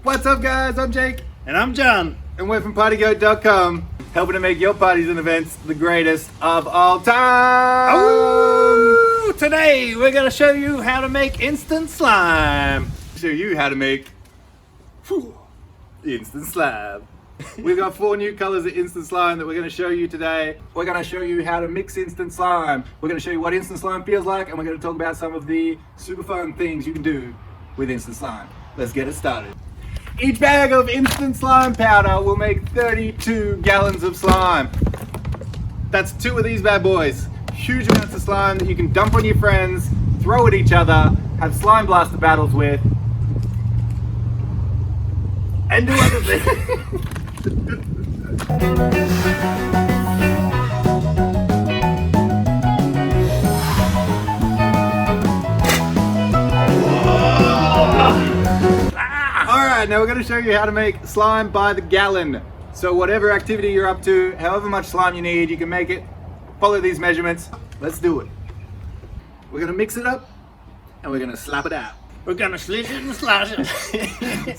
What's up guys, I'm Jake. And I'm John. And we're from partygoat.com, helping to make your parties and events the greatest of all time. Ooh, today we're going to show you how to make instant slime. Show you how to make instant slime. We've got 4 new colors of instant slime that we're going to show you today. We're going to show you how to mix instant slime. We're going to show you what instant slime feels like, and we're going to talk about some of the super fun things you can do with instant slime. Let's get it started. Each bag of instant slime powder will make 32 gallons of slime. That's 2 of these bad boys. Huge amounts of slime that you can dump on your friends, throw at each other, have slime blaster battles with, and do other things. Alright, now we're going to show you how to make slime by the gallon. So whatever activity you're up to, however much slime you need, you can make it. Follow these measurements. Let's do it. We're going to mix it up and we're going to slap it out. We're going to slice it and slash it.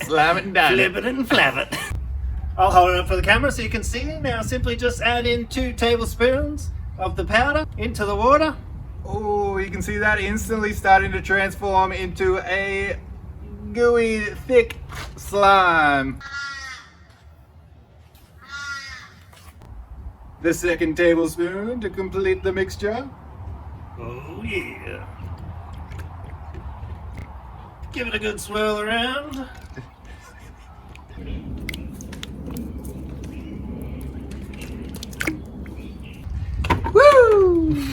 Slam it and down Flip it and flap it. I'll hold it up for the camera so you can see it. Now simply just add in 2 tablespoons of the powder into the water. Oh, you can see that instantly starting to transform into a gooey, thick slime. The second tablespoon to complete the mixture. Oh yeah. Give it a good swirl around. Woo!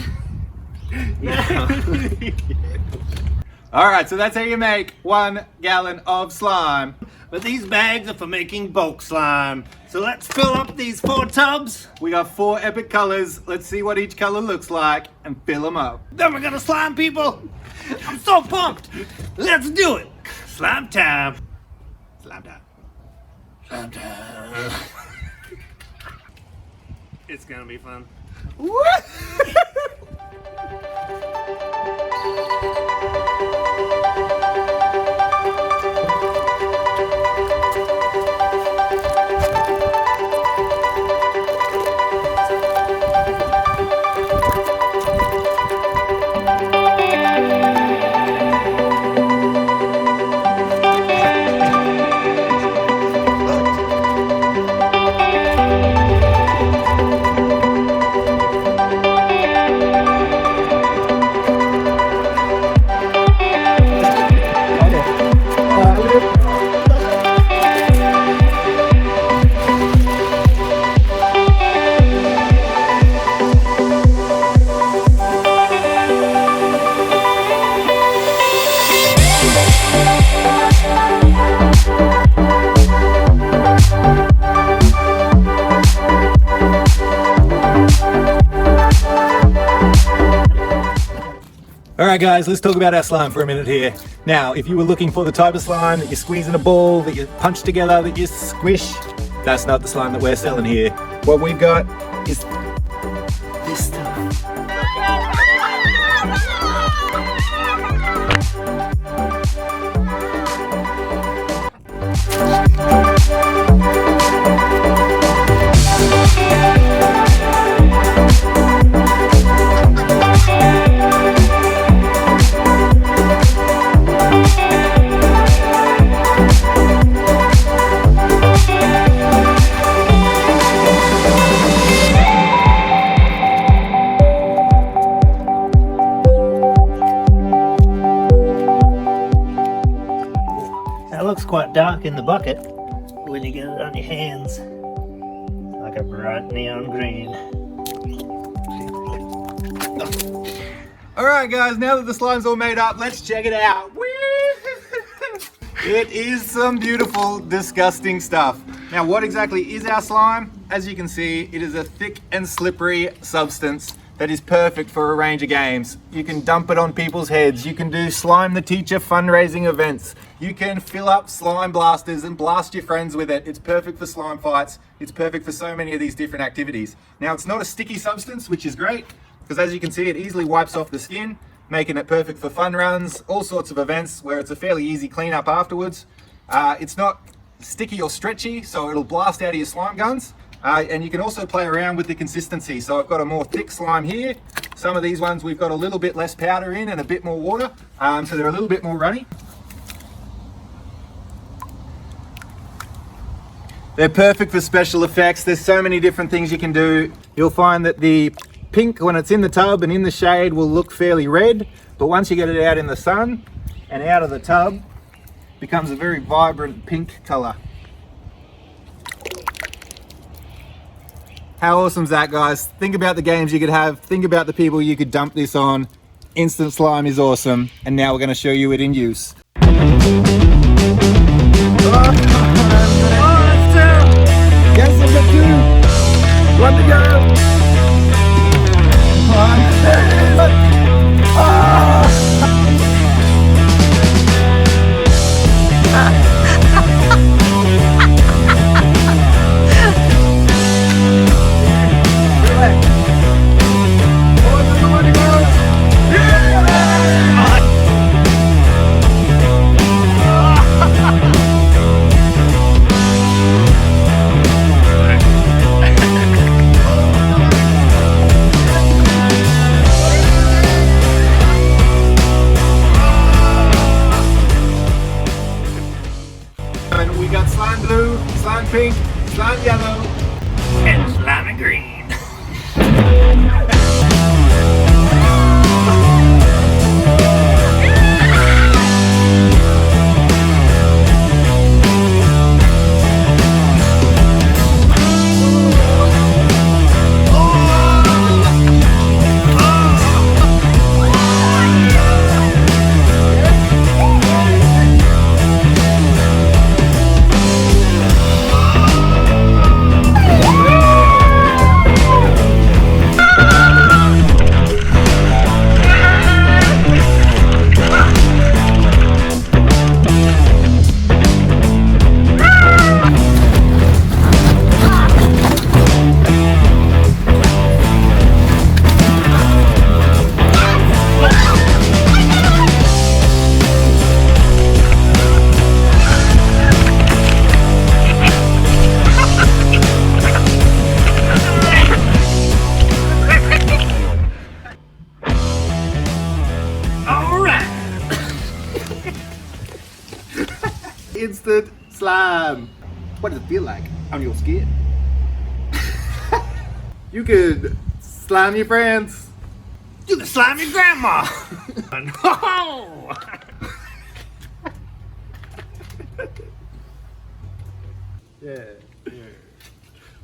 Alright, so that's how you make 1 gallon of slime. But these bags are for making bulk slime. So let's fill up these 4 tubs. We got 4 epic colors. Let's see what each color looks like and fill them up. Then we're gonna slime people. I'm so pumped. Let's do it. Slime time. Slime time. Slime time. It's gonna be fun. What? Alright guys, let's talk about our slime for a minute here. Now, if you were looking for the type of slime that you squeeze in a ball, that you punch together, that you squish, that's not the slime that we're selling here. What we've got is this stuff. That looks quite dark in the bucket when you get it on your hands. Like a bright neon green. Alright guys, now that the slime's all made up, let's check it out. It is some beautiful, disgusting stuff. Now what exactly is our slime? As you can see, it is a thick and slippery substance that is perfect for a range of games. You can dump it on people's heads. You can do Slime the Teacher fundraising events. You can fill up slime blasters and blast your friends with it. It's perfect for slime fights. It's perfect for so many of these different activities. Now, it's not a sticky substance, which is great, because as you can see, it easily wipes off the skin, making it perfect for fun runs, all sorts of events where it's a fairly easy cleanup afterwards. It's not sticky or stretchy, so it'll blast out of your slime guns. And you can also play around with the consistency. So I've got a more thick slime here. Some of these ones we've got a little bit less powder in and a bit more water, so they're a little bit more runny. They're perfect for special effects. There's so many different things you can do. You'll find that the pink, when it's in the tub and in the shade, will look fairly red, but once you get it out in the sun and out of the tub, it becomes a very vibrant pink color. How awesome is that, guys? Think about the games you could have. Think about the people you could dump this on. Instant slime is awesome. And now we're going to show you it in use. Yes, I've got 2. 1 to go. 1. There it is. We got slime blue, slime pink, slime yellow, And slimy green. instant slime. What does it feel like on your skin? You could slime your friends. You can slime your grandma. Yeah.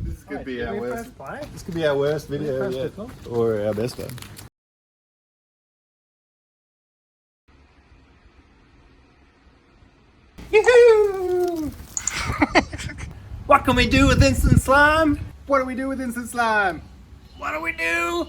This could be our Can we worst. press play? This could be our worst video press yet, the clock? or our best one. Yoo-hoo! What can we do with instant slime? What do we do with instant slime? What do we do?